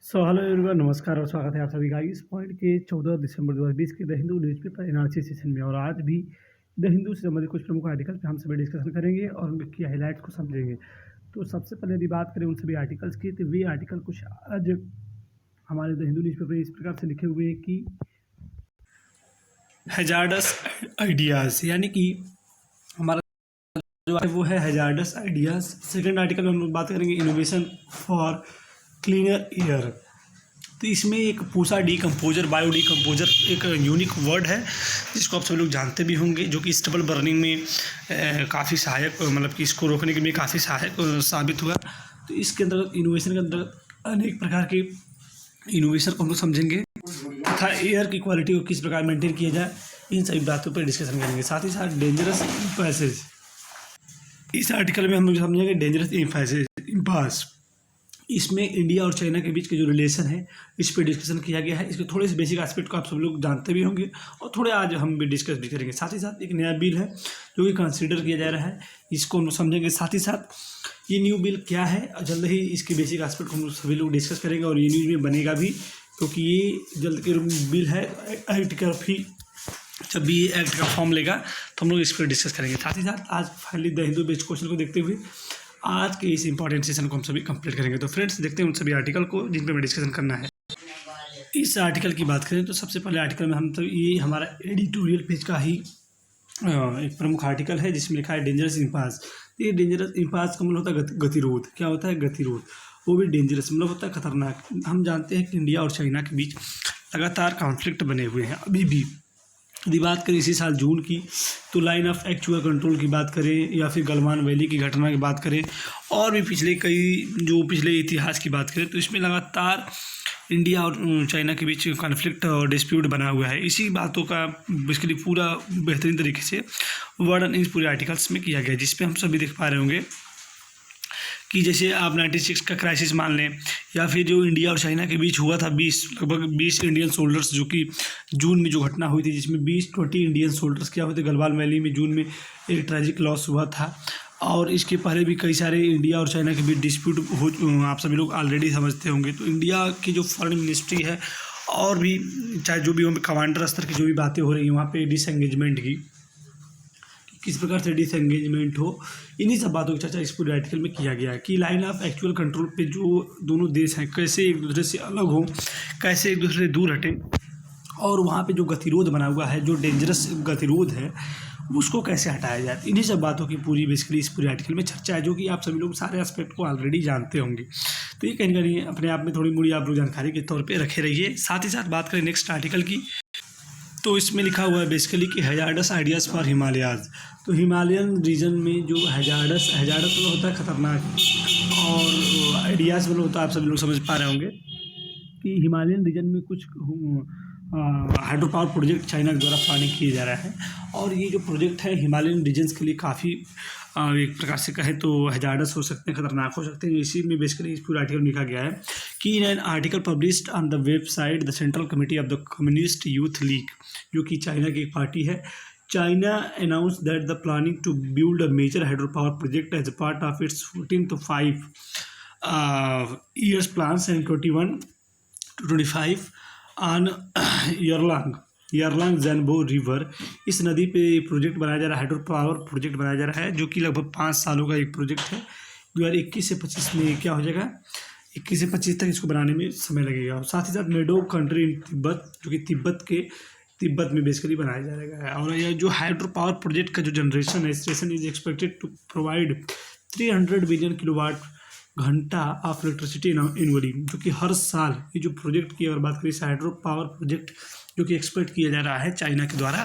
Hello everyone, नमस्कार और स्वागत है आप सभी का इस पॉइंट के 14 दिसंबर 2020 के the Hindu newspaper NRC session में। और आज भी द हिंदू से संबंधित कुछ प्रमुख आर्टिकल पे हम सभी डिस्कशन करेंगे और उनकी हाइलाइट्स को समझेंगे। तो सबसे पहले यदि बात करें उन सभी आर्टिकल्स की, तो वे आर्टिकल कुछ आज हमारे द हिंदू न्यूज़पेपर इस प्रकार से लिखे हुए हैं कि हैजार्डस आइडियाज़, यानी कि हमारा जो है वो है हैजार्डस आइडियाज़। सेकेंड आर्टिकल में हम लोग बात करेंगे इनोवेशन फॉर क्लीनर एयर। तो इसमें एक पूसा डीकम्पोजर, बायो डीकम्पोजर एक यूनिक वर्ड है जिसको आप सभी लोग जानते भी होंगे, जो कि स्टेबल बर्निंग में काफ़ी सहायक, मतलब कि इसको रोकने के लिए काफ़ी सहायक साबित हुआ। तो इसके अंदर इनोवेशन के अंदर अनेक प्रकार के इनोवेशन को हम लोग समझेंगे तथा एयर की क्वालिटी को किस प्रकार मेंटेन किया जाए, इन सभी बातों पर डिस्कशन करेंगे। साथ ही साथ डेंजरस पैसेज, इस आर्टिकल में हम लोग समझेंगे डेंजरस इम्पास। इसमें इंडिया और चाइना के बीच के जो रिलेशन है इस पर डिस्कशन किया गया है। इसके थोड़े से बेसिक एस्पेक्ट को आप सब लोग जानते भी होंगे और थोड़े आज हम भी डिस्कस भी करेंगे। साथ ही साथ एक नया बिल है जो कि कंसीडर किया जा रहा है, इसको हम लोग समझेंगे। साथ ही साथ ये न्यू बिल क्या है, जल्द ही इसके बेसिक एस्पेक्ट को हम सभी लोग डिस्कस करेंगे और ये न्यूज़ में बनेगा भी, क्योंकि ये जल्द के बिल है एक्ट का। भी जब भी ये एक्ट का फॉर्म लेगा तो हम लोग इस पर डिस्कस करेंगे। साथ ही साथ आज finally the Hindu based question को देखते हुए आज के इस इंपॉर्टेंट सेशन को हम सभी कंप्लीट करेंगे। तो फ्रेंड्स, देखते हैं उन सभी आर्टिकल को जिन पर हमें डिस्कशन करना है। इस आर्टिकल की बात करें तो सबसे पहले आर्टिकल में हम तो ये हमारा एडिटोरियल पेज का ही एक प्रमुख आर्टिकल है जिसमें लिखा है डेंजरस इम्पास। ये डेंजरस इम्पास का मतलब होता है गतिरोध। क्या होता है? गतिरोध। वो भी डेंजरस मतलब होता है खतरनाक। हम जानते हैं कि इंडिया और चाइना के बीच लगातार कॉन्फ्लिक्ट बने हुए हैं अभी भी। यदि बात करें इसी साल जून की, तो लाइन ऑफ एक्चुअल कंट्रोल की बात करें या फिर गलवान वैली की घटना की बात करें और भी पिछले इतिहास की बात करें, तो इसमें लगातार इंडिया और चाइना के बीच कॉन्फ्लिक्ट और डिस्प्यूट बना हुआ है। इसी बातों का बेसिकली पूरा बेहतरीन तरीके से वर्णन इस पूरे आर्टिकल्स में किया गया, जिसपे हम सभी देख पा रहे होंगे कि जैसे आप 96 का क्राइसिस मान लें, या फिर जो इंडिया और चाइना के बीच हुआ था लगभग 20 इंडियन सोल्जर्स, जो कि जून में जो घटना हुई थी, जिसमें 20 इंडियन सोल्जर्स क्या हुए थे गलवान वैली में जून में एक ट्रेजिक लॉस हुआ था। और इसके पहले भी कई सारे इंडिया और चाइना के बीच डिस्प्यूट आप सभी लोग ऑलरेडी समझते होंगे। तो इंडिया की जो फॉरेन मिनिस्ट्री है और भी चाहे जो भी कमांडर स्तर की जो भी बातें हो रही हैं वहाँ पे डिसएंगेजमेंट की, किस प्रकार से डिसएंगेजमेंट हो, इन्हीं सब बातों की चर्चा इस पूरे आर्टिकल में किया गया है कि लाइन ऑफ एक्चुअल कंट्रोल पे जो दोनों देश हैं कैसे एक दूसरे से अलग हों, कैसे एक दूसरे से दूर हटें, और वहाँ पे जो गतिरोध बना हुआ है, जो डेंजरस गतिरोध है, उसको कैसे हटाया जाए। इन्हीं सब बातों की पूरी बेसिकली इस पूरे आर्टिकल में चर्चा है, जो कि आप सभी लोग सारे एस्पेक्ट को ऑलरेडी जानते होंगे। तो ये कहीं ना कहीं अपने आप में थोड़ी मोड़ी आप लोग जानकारी के तौर पर रखे रहिए। साथ ही साथ बात करें नेक्स्ट आर्टिकल की, तो इसमें लिखा हुआ है बेसिकली कि हैजार्डस आइडियाज़ फॉर हिमालयाज़। तो हिमालयन रीजन में जो हैजार्डस मतलब होता है खतरनाक, और आइडियाज़ मतलब होता है, आप सभी लोग समझ पा रहे होंगे कि हिमालयन रीजन में कुछ हाइड्रो पावर प्रोजेक्ट चाइना के द्वारा प्लानिंग किया जा रहा है। और ये जो प्रोजेक्ट है हिमालयन रीजन्स के लिए काफ़ी एक प्रकार से कहें तो हैजार्डस हो सकते हैं, खतरनाक हो सकते हैं। इसी में बेसिकली इस पूरे आर्टिकल में लिखा गया है कि in an article published on the website the central committee of the communist youth league, जो कि चाइना की एक पार्टी है, China announced that the planning to build a major hydropower project as a part of its 14 to 5 years plans and 21 to 25 on Yarlang Zanbo river. इस नदी पे project बनाया जा रहा है, हाइड्रो पावर प्रोजेक्ट बनाया जा रहा है, जो कि लगभग 5 सालों का एक प्रोजेक्ट है। 2021 से 25 में क्या हो जाएगा, 21 से 25 तक इसको बनाने में समय लगेगा। और साथ ही साथ मेडो कंट्री इन तिब्बत, जो कि तिब्बत में बेसिकली बनाया जाएगा। और यह जो हाइड्रो पावर प्रोजेक्ट का जो जनरेशन है, station is expected to provide 300 billion kilowatt घंटा ऑफ इलेक्ट्रिसिटी एनुअली, जो कि हर साल ये जो प्रोजेक्ट की अगर बात करें इस हाइड्रो पावर प्रोजेक्ट जो कि एक्सपेक्ट किया जा रहा है चाइना के द्वारा,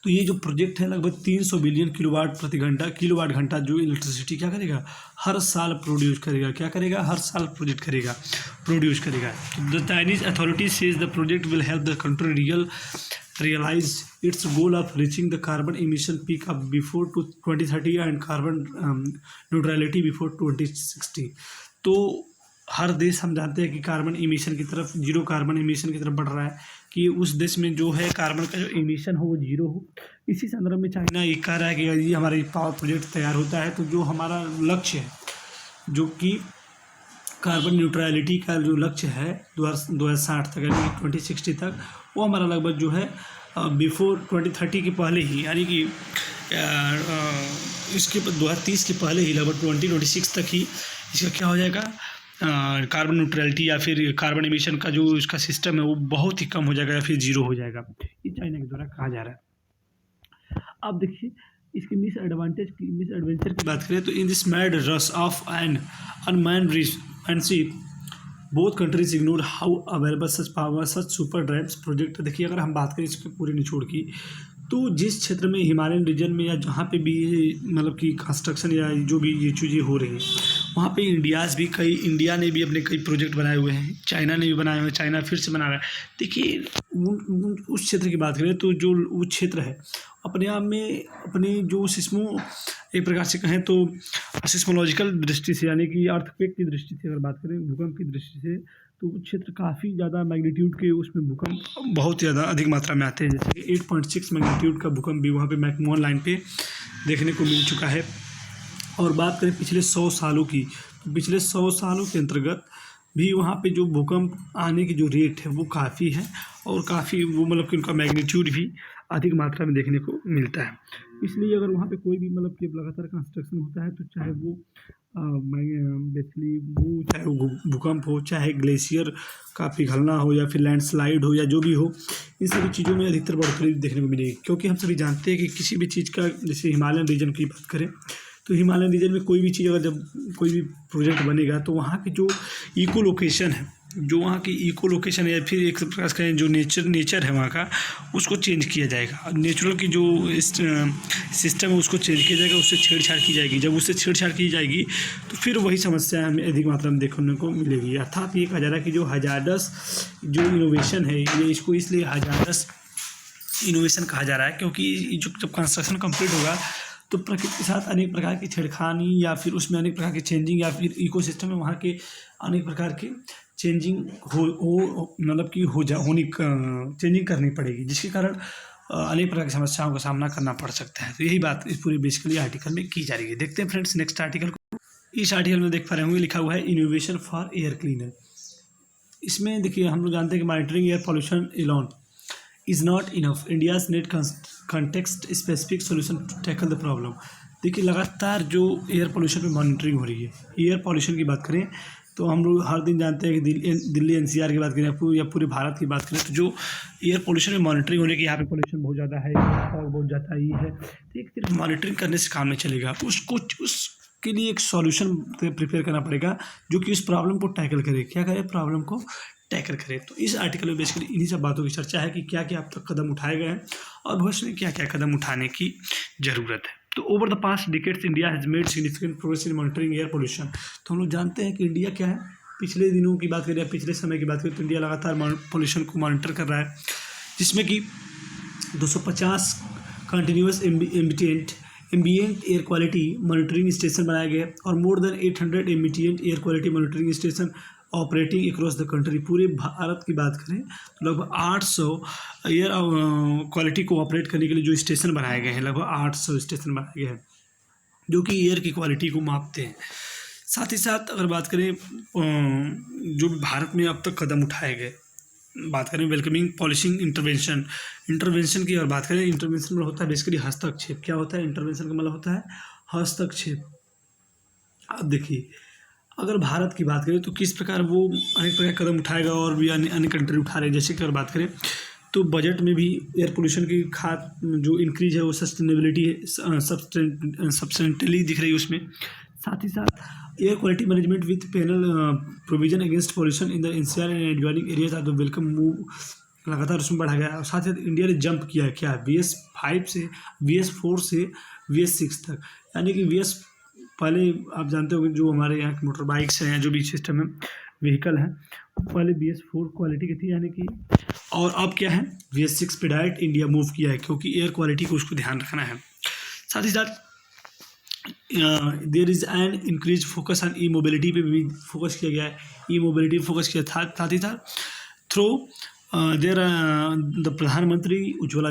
तो ये जो प्रोजेक्ट है लगभग 300 बिलियन किलोवाट घंटा जो इलेक्ट्रिसिटी क्या करेगा, हर साल प्रोड्यूस करेगा। क्या करेगा? हर साल प्रोड्यूस करेगा। The Chinese authority says the project will help the country realize its goal of reaching the carbon emission peak of before 2030 and carbon neutrality before 2060। तो हर देश हम जानते हैं कि कार्बन इमिशन की तरफ, जीरो कार्बन इमिशन की तरफ बढ़ रहा है, कि उस देश में जो है कार्बन का जो इमिशन हो वो जीरो हो। इसी संदर्भ में चाइना ये कह रहा है कि यदि हमारा पावर प्रोजेक्ट तैयार होता है तो जो हमारा लक्ष्य है, जो कि कार्बन न्यूट्रलिटी का जो लक्ष्य है 2060 तक यानी कि 2060 तक, वो हमारा लगभग जो है बिफोर 2030 के पहले ही, यानी कि इसके 2030 के पहले ही लगभग 2026 तक ही इसका क्या हो जाएगा, कार्बन न्यूट्रलिटी या फिर कार्बन एमिशन का जो इसका सिस्टम है वो बहुत ही कम हो जाएगा या फिर जीरो हो जाएगा। ये चाइना के द्वारा कहा जा रहा है। अब देखिए इसके मिसएडवेंचर की बात करें तो in this mad rush of an unmanned resource both countries ignore how available such power such super drives project. देखिए अगर हम बात करें इसके पूरे निचोड़ की, तो जिस क्षेत्र में हिमालयन रीजन में या जहाँ पे भी मतलब कि कंस्ट्रक्शन या जो भी ये चीज़ें हो रही हैं वहाँ पे इंडिया ने भी अपने कई प्रोजेक्ट बनाए हुए हैं, चाइना ने भी बनाए हुए हैं, चाइना फिर से बना रहा है। देखिए उस क्षेत्र की बात करें तो जो वो क्षेत्र है अपने आप में अपने जो एक प्रकार से कहें तो सिस्मोलॉजिकल दृष्टि से, यानी कि अर्थक्वेक की दृष्टि से अगर बात करें, भूकंप की दृष्टि से, तो वो क्षेत्र काफ़ी ज़्यादा मैग्नीट्यूड के उसमें भूकंप बहुत ज़्यादा अधिक मात्रा में आते हैं। जैसे कि 8.6 मैग्नीट्यूड का भूकंप भी वहाँ पे मैकमोहन लाइन पे देखने को मिल चुका है। और बात करें पिछले 100 सालों की, तो पिछले 100 सालों के अंतर्गत भी वहाँ पे जो भूकंप आने की जो रेट है वो काफ़ी है और काफ़ी वो मतलब कि उनका मैग्नीट्यूड भी अधिक मात्रा में देखने को मिलता है। इसलिए अगर वहाँ पे कोई भी मतलब कि लगातार कंस्ट्रक्शन होता है तो चाहे वो बेसिकली वो चाहे वो भूकंप हो, चाहे ग्लेशियर का पिघलना हो या फिर लैंडस्लाइड हो या जो भी हो, इन सभी चीज़ों में अधिकतर बढ़ोतरी देखने को मिलेगी। क्योंकि हम सभी जानते हैं कि किसी भी चीज़ का, जैसे हिमालयन रीजन की बात करें तो हिमालयन रीजन में कोई भी चीज़ अगर जब कोई भी प्रोजेक्ट बनेगा तो वहाँ की जो इको लोकेशन है, जो वहाँ की इको लोकेशन है या फिर एक प्रकार से जो नेचर है वहाँ का, उसको चेंज किया जाएगा। नेचुरल की जो सिस्टम है उसको चेंज किया जाएगा, उससे छेड़छाड़ की जाएगी। जब उससे छेड़छाड़ की जाएगी तो फिर वही समस्या हमें अधिक मात्रा में देखने को मिलेगी। अर्थात ये कहा जा रहा है कि जो हजारडस जो इनोवेशन है, ये इसको इसलिए हजारडस इनोवेशन कहा जा रहा है क्योंकि जब कंस्ट्रक्शन कंप्लीट होगा तो प्रकृति के साथ अनेक प्रकार की छेड़खानी या फिर उसमें अनेक प्रकार की चेंजिंग या फिर इकोसिस्टम में वहाँ के अनेक प्रकार के चेंजिंग मतलब कि चेंजिंग करनी पड़ेगी, जिसके कारण अनेक प्रकार की समस्याओं का सामना करना पड़ सकता है। तो यही बात इस पूरी बेसिकली आर्टिकल में की जा रही है। देखते हैं फ्रेंड्स नेक्स्ट आर्टिकल को। इस आर्टिकल में देख पा रहे होंगे लिखा हुआ है इनोवेशन फॉर एयर क्लीनर। इसमें देखिए हम लोग जानते हैं कि monitoring air pollution alone is not enough, India's need context specific solution to tackle the problem. देखिए लगातार जो एयर पोल्यूशन पे मॉनिटरिंग हो रही है, एयर पोल्यूशन की बात करें तो हम लोग हर दिन जानते हैं कि दिल्ली एनसीआर की बात करें या पूरे भारत की बात करें तो जो एयर पोल्यूशन में मॉनिटरिंग होने की, यहाँ पे पोल्यूशन बहुत ज़्यादा है, फॉग बहुत ज़्यादा ही है, तो एक सिर्फ मॉनिटरिंग करने से काम नहीं चलेगा, उसके लिए एक सॉल्यूशन प्रिपेयर करना पड़ेगा जो कि उस प्रॉब्लम को टैकल करे। क्या करे? प्रॉब्लम को टैकल करें। तो इस आर्टिकल में बेसिकली इन्हीं सब बातों की चर्चा है कि क्या क्या अब तक कदम उठाए गए हैं और भविष्य में क्या क्या कदम उठाने की ज़रूरत है। तो over the past decades India has made significant progress in monitoring air pollution. तो हम लोग जानते हैं कि इंडिया क्या है, पिछले दिनों की बात करें या पिछले समय की बात करें तो इंडिया लगातार पोल्यूशन को मॉनिटर कर रहा है, जिसमें कि 250 continuous ambient air quality monitoring station बनाए गए और more than 800 ambient air quality monitoring station operating across the country. पूरे भारत की बात करें तो लगभग 800 एयर क्वालिटी को ऑपरेट करने के लिए जो स्टेशन बनाए गए हैं, लगभग 800 स्टेशन बनाए गए हैं जो कि एयर की क्वालिटी को मापते हैं। साथ ही साथ अगर बात करें जो भारत में अब तक कदम उठाए गए, बात करें वेलकमिंग पॉलिशिंग इंटरवेंशन की, और बात करें इंटरवेंशन में होता है बेसिकली हस्तक्षेप। क्या होता है इंटरवेंशन का मतलब? होता है हस्तक्षेप। अब देखिए अगर भारत की बात करें तो किस प्रकार वो अनेक प्रकार कदम उठाएगा और भी अन्य कंट्री उठा रहे हैं। जैसे कि अगर बात करें तो बजट में भी एयर पोल्यूशन की जो इंक्रीज है वो सस्टेनेबिलिटी सब्सटेंटली दिख रही है उसमें। साथ ही साथ air quality management with panel provision against pollution in the NCR and adjoining areas are the welcome move लगातार उसमें बढ़ा गया है। और साथ ही साथ इंडिया ने जंप किया है क्या, BS5 से BS4 से BS6 तक, यानी कि पहले आप जानते हो कि जो हमारे यहाँ की मोटर बाइक्स हैं, जो भी सिस्टम है व्हीकल है, पहले BS4 क्वालिटी की थी, यानी कि और अब क्या है BS6 पे डायरेक्ट इंडिया मूव किया है क्योंकि एयर क्वालिटी को उसको ध्यान रखना है। साथ ही साथ there is an increase focus on e mobility पे भी फोकस किया गया है, ई मोबिलिटी फोकस किया था। साथ ही साथ थ्रू देर द प्रधानमंत्री उज्ज्वला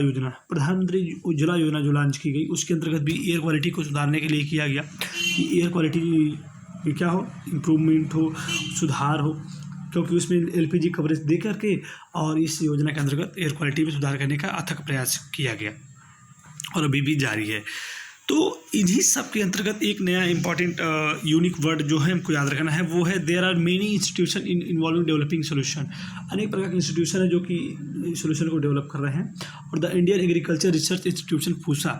योजना जो लॉन्च की गई उसके अंतर्गत भी एयर क्वालिटी को सुधारने के लिए किया गया कि एयर क्वालिटी क्या हो, इम्प्रूवमेंट हो, सुधार हो, क्योंकि उसमें एलपीजी कवरेज दे करके और इस योजना के अंतर्गत एयर क्वालिटी में सुधार करने का अथक प्रयास किया गया और अभी भी जारी है। तो इन्हीं सब के अंतर्गत एक नया इंपॉर्टेंट यूनिक वर्ड जो है हमको याद रखना है वो है there are many institution in involving developing solution. अनेक प्रकार के इंस्टीट्यूशन है जो कि सोल्यूशन को डेवलप कर रहे हैं। और the Indian agriculture research institution Pusa,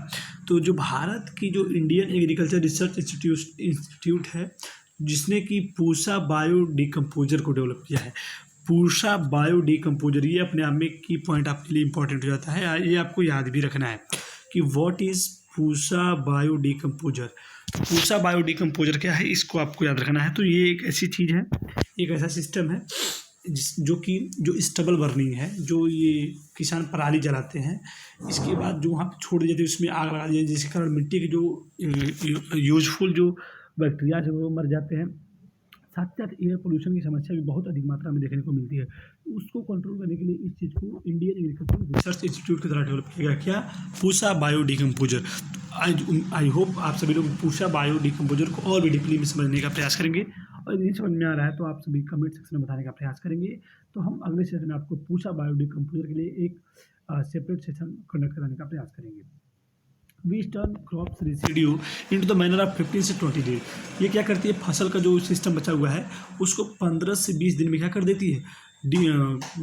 तो जो भारत की जो इंडियन एग्रीकल्चर रिसर्च इंस्टीट्यूट है जिसने कि पूसा बायो डिकम्पोजर को डेवलप किया है। पूसा बायो डिकम्पोजर, ये अपने आप में की पॉइंट आपके लिए इंपॉर्टेंट हो जाता है, ये आपको याद भी रखना है कि what is Pusa bio decomposer. Pusa bio decomposer क्या है, इसको आपको याद रखना है। तो ये एक ऐसी चीज़ है, एक ऐसा सिस्टम है जो स्टबल बर्निंग है, जो ये किसान पराली जलाते हैं, इसके बाद जो वहाँ पे छोड़ दी जाती है उसमें आग लगा दी जाती है, जिसके कारण मिट्टी के जो यूजफुल जो बैक्टीरिया है वो मर जाते हैं। साथ ही साथ एयर पोल्यूशन की समस्या भी बहुत अधिक मात्रा में देखने को मिलती है। उसको कंट्रोल करने के लिए इस चीज़ को इंडियन एग्रीकल्चर रिसर्च इंस्टीट्यूट के द्वारा डेवलप किया गया। क्या? Pusa bio decomposer. I hope आप सभी लोग पूसा बायो डिकम्पोजर को और भी डीपली में समझने का प्रयास करेंगे, और यदि समझ में आ रहा है तो आप सभी कमेंट सेक्शन में बताने का प्रयास करेंगे। तो हम अगले सेशन में आपको पूसा बायो डिकम्पोजर के लिए एक सेपरेट सेशन कंडक्ट कराने का प्रयास करेंगे। We turn crops residue into the manure of 15 से 20 डेज। ये क्या करती है, फसल का जो सिस्टम बचा हुआ है उसको 15 से 20 दिन में क्या कर देती है,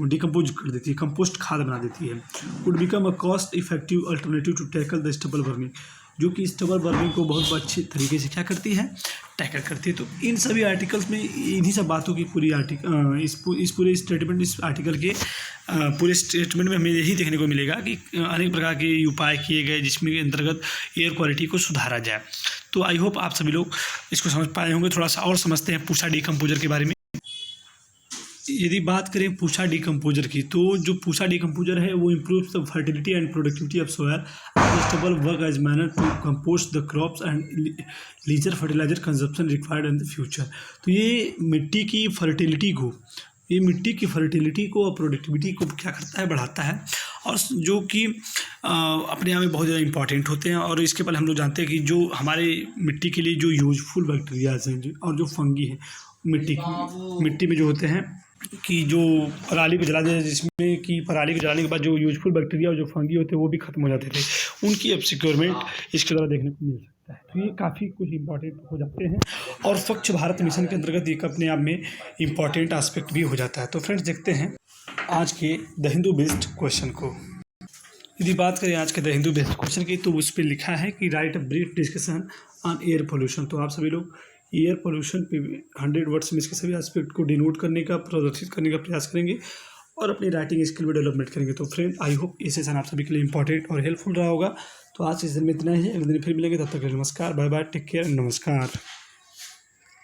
डिकम्पोज कर देती है, कंपोस्ट खाद बना देती है। Would become a cost effective alternative to tackle the stubble burning, जो कि स्टबल बर्निंग को बहुत अच्छे तरीके से क्या करती है, टैकल करती है। तो इन सभी आर्टिकल्स में इन्हीं सब बातों की पूरी इस पूरे स्टेटमेंट, इस आर्टिकल के पूरे स्टेटमेंट में हमें यही देखने को मिलेगा कि अनेक प्रकार के उपाय किए गए जिसमें के अंतर्गत एयर क्वालिटी को सुधारा जाए। तो आई होप आप सभी लोग इसको समझ पाए होंगे। थोड़ा सा और समझते हैं पूसा डिकम्पोजर के बारे में। यदि बात करें पूसा डिकम्पोजर की, तो जो पूसा डिकम्पोजर है वो improves the fertility and productivity of soil, stubble work as manure to compost the crops and lesser fertilizer consumption required in the future. तो ये मिट्टी की फर्टिलिटी को और प्रोडक्टिविटी को क्या करता है, बढ़ाता है, और जो कि अपने आप में बहुत ज़्यादा इंपॉर्टेंट होते हैं। और इसके पहले हम लोग जानते हैं कि जो हमारे मिट्टी के लिए जो यूजफुल बैक्टीरियाज हैं और जो फंगी हैं मिट्टी में जो होते हैं, कि जो पराली को जला देते हैं, जिसमें कि पराली को जलाने के बाद जो यूजफुल बैक्टीरिया और जो फंगी होते हैं वो भी खत्म हो जाते थे, उनकी अब सिक्योरमेंट इसके द्वारा देखने को मिल सकता है। तो ये काफ़ी कुछ इंपॉर्टेंट हो जाते हैं, और स्वच्छ भारत मिशन के अंतर्गत एक अपने आप में इंपॉर्टेंट एस्पेक्ट भी हो जाता है। तो फ्रेंड्स देखते हैं आज के द हिंदू बेस्ड क्वेश्चन को। यदि बात करें आज के द हिंदू बेस्ड क्वेश्चन की, तो उस पर लिखा है कि right a brief discussion on air pollution. तो आप सभी लोग एयर पोल्यूशन पे 100 वर्ड्स में इसके सभी एस्पेक्ट को डिनोट करने का, प्रदर्शित करने का प्रयास करेंगे और अपनी राइटिंग स्किल में डेवलपमेंट करेंगे। तो फ्रेंड आई होप ये सेशन आप सभी के लिए इंपॉर्टेंट और हेल्पफुल रहा होगा। तो आज सेशन में इतना ही, अगले दिन फिर मिलेंगे, तब तक के लिए नमस्कार, बाय बाय, टेक केयर, नमस्कार।